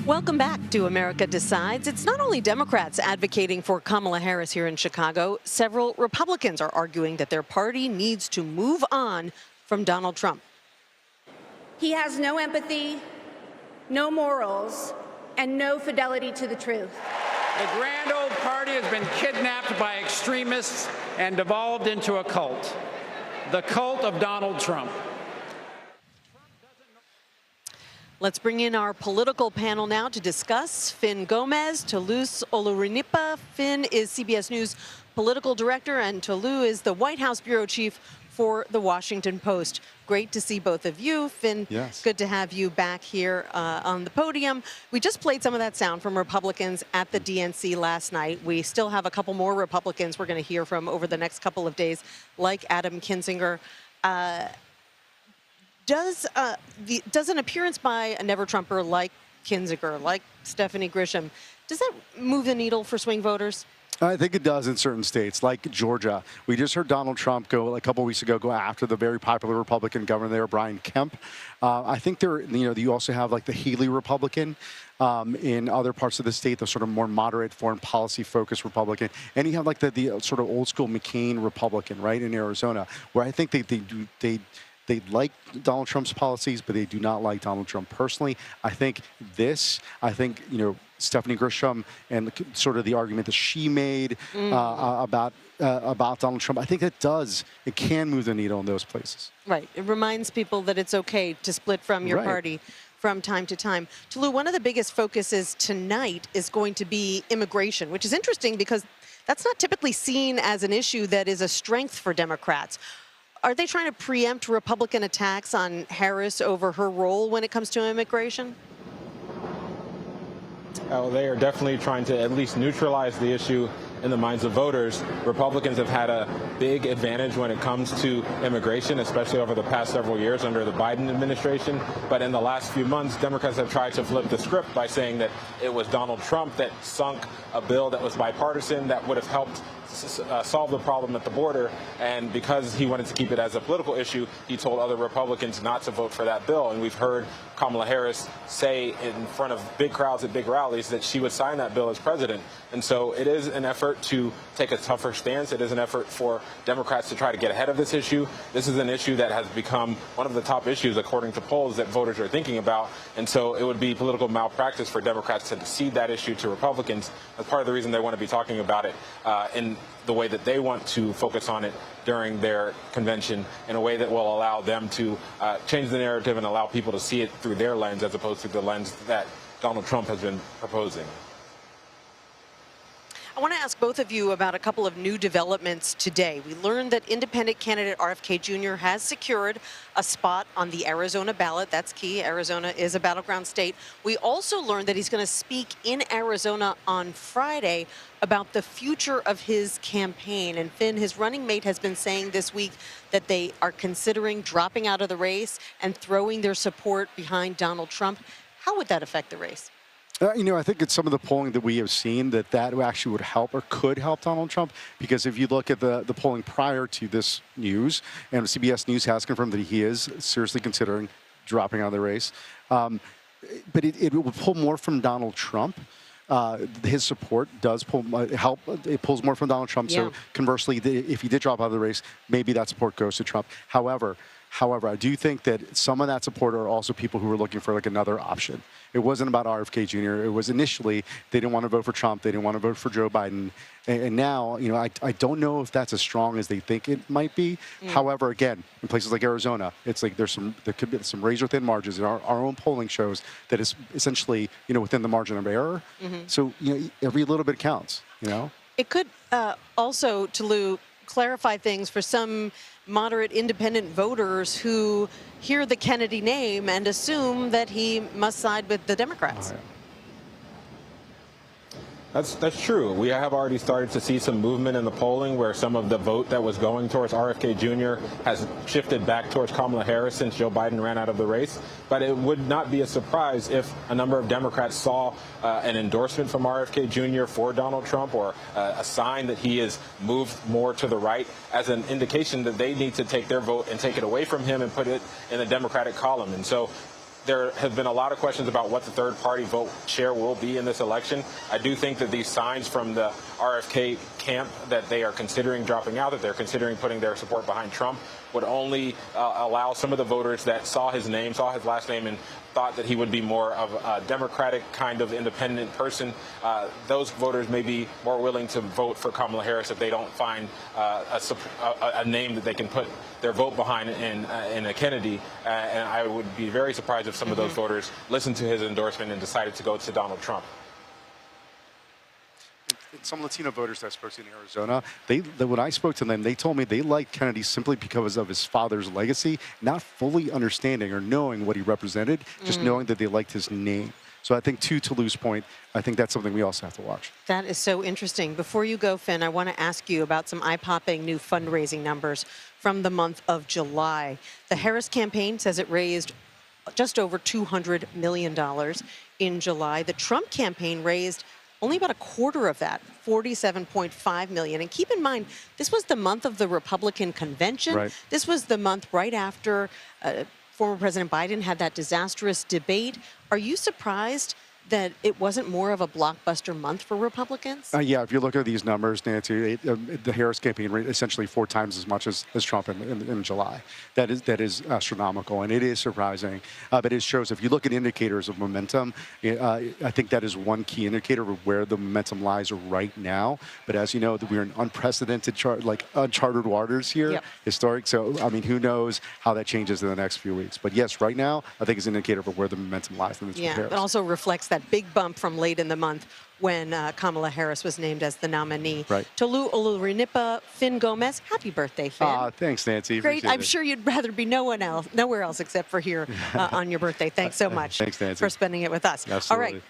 Welcome back to America Decides. It's not only Democrats advocating for Kamala Harris here in Chicago. Several Republicans are arguing that their party needs to move on from Donald Trump. He has no empathy, no morals, and no fidelity to the truth. The grand old party has been kidnapped by extremists and devolved into a cult. The cult of Donald Trump. Let's bring in our political panel now to discuss. Fin Gómez, Toluse Olorunnipa. Fin is CBS News political director, and Tolu is the White House bureau chief for the Washington Post. Great to see both of you. Fin, yes. Good to have you back here on the podium. We just played some of that sound from Republicans at the DNC last night. We still have a couple more Republicans we're going to hear from over the next couple of days, like Adam Kinzinger. Does an appearance by a never-Trumper like Kinzinger, like Stephanie Grisham, does that move the needle for swing voters? I think it does in certain states, like Georgia. We just heard Donald Trump a couple of weeks ago go after the very popular Republican governor there, Brian Kemp. I think you also have like the Healy Republican in other parts of the state, the sort of more moderate foreign policy focused Republican, and you have like the sort of old school McCain Republican, right, in Arizona, where I think they like Donald Trump's policies, but they do not like Donald Trump personally. I think Stephanie Grisham and sort of the argument that she made about Donald Trump, I think it can move the needle in those places. Right. It reminds people that it's okay to split from your party from time to time. Tolu, one of the biggest focuses tonight is going to be immigration, which is interesting because that's not typically seen as an issue that is a strength for Democrats. Are they trying to preempt Republican attacks on Harris over her role when it comes to immigration? They are definitely trying to at least neutralize the issue in the minds of voters. Republicans have had a big advantage when it comes to immigration, especially over the past several years under the Biden administration. But in the last few months, Democrats have tried to flip the script by saying that it was Donald Trump that sunk a bill that was bipartisan that would have helped solve the problem at the border, and because he wanted to keep it as a political issue, he told other Republicans not to vote for that bill. And we've heard Kamala Harris say in front of big crowds at big rallies that she would sign that bill as president. And so it is an effort to take a tougher stance. It is an effort for Democrats to try to get ahead of this issue. This is an issue that has become one of the top issues, according to polls, that voters are thinking about. And so it would be political malpractice for Democrats to cede that issue to Republicans. That's part of the reason they want to be talking about it in the way that they want to focus on it during their convention, in a way that will allow them to change the narrative and allow people to see it through their lens as opposed to the lens that Donald Trump has been proposing. I want to ask both of you about a couple of new developments today. We learned that independent candidate RFK Jr. has secured a spot on the Arizona ballot. That's key. Arizona is a battleground state. We also learned that he's going to speak in Arizona on Friday about the future of his campaign. And Finn, his running mate, has been saying this week that they are considering dropping out of the race and throwing their support behind Donald Trump. How would that affect the race? I think it's some of the polling that we have seen that actually would help or could help Donald Trump, because if you look at the polling prior to this news, and CBS News has confirmed that he is seriously considering dropping out of the race, but it will pull more from Donald Trump. His support does help. It pulls more from Donald Trump. Yeah. So conversely, if he did drop out of the race, maybe that support goes to Trump. However, I do think that some of that support are also people who are looking for like another option. It wasn't about RFK Jr. It was initially they didn't want to vote for Trump. They didn't want to vote for Joe Biden. And now, I don't know if that's as strong as they think it might be. However, again, in places like Arizona, it's like there could be some razor thin margins. And our own polling shows that it's essentially, within the margin of error. So, every little bit counts, It could also, Tolu, clarify things for some moderate independent voters who hear the Kennedy name and assume that he must side with the Democrats. That's true. We have already started to see some movement in the polling where some of the vote that was going towards RFK Jr. has shifted back towards Kamala Harris since Joe Biden ran out of the race. But it would not be a surprise if a number of Democrats saw an endorsement from RFK Jr. for Donald Trump, or a sign that he has moved more to the right, as an indication that they need to take their vote and take it away from him and put it in the Democratic column. And so there have been a lot of questions about what the third-party vote share will be in this election. I do think that these signs from the RFK camp that they are considering dropping out, that they're considering putting their support behind Trump, would only allow some of the voters that saw his name, saw his last name, and thought that he would be more of a Democratic kind of independent person. Those voters may be more willing to vote for Kamala Harris if they don't find a name that they can put their vote behind in a Kennedy. And I would be very surprised if some of those voters listened to his endorsement and decided to go to Donald Trump. Some Latino voters that I spoke to in Arizona, when I spoke to them, they told me they liked Kennedy simply because of his father's legacy, not fully understanding or knowing what he represented, just knowing that they liked his name. So I think, to Toluse's point, I think that's something we also have to watch. That is so interesting. Before you go, Finn, I want to ask you about some eye-popping new fundraising numbers from the month of July. The Harris campaign says it raised just over $200 million in July. The Trump campaign raised only about a quarter of that, $47.5 million. And keep in mind, this was the month of the Republican convention. Right. This was the month right after former President Biden had that disastrous debate. Are you surprised that it wasn't more of a blockbuster month for Republicans? Yeah, if you look at these numbers, Nancy, the Harris campaign rate essentially 4 times as much as Trump in July. That is astronomical, and it is surprising. But it shows, if you look at indicators of momentum, I think that is one key indicator of where the momentum lies right now. But as you know, we're in unprecedented, uncharted waters here, historic. So, I mean, who knows how that changes in the next few weeks. But yes, right now, I think it's an indicator of where the momentum lies. Yeah, it also reflects that big bump from late in the month when Kamala Harris was named as the nominee. Right. Toluse Olorunnipa, Finn Gómez, happy birthday, Finn. Thanks, Nancy. Great. Appreciate I'm it. sure you'd rather be nowhere else except for here on your birthday. Thanks so much Thanks, Nancy. for spending it with us. Absolutely. All right.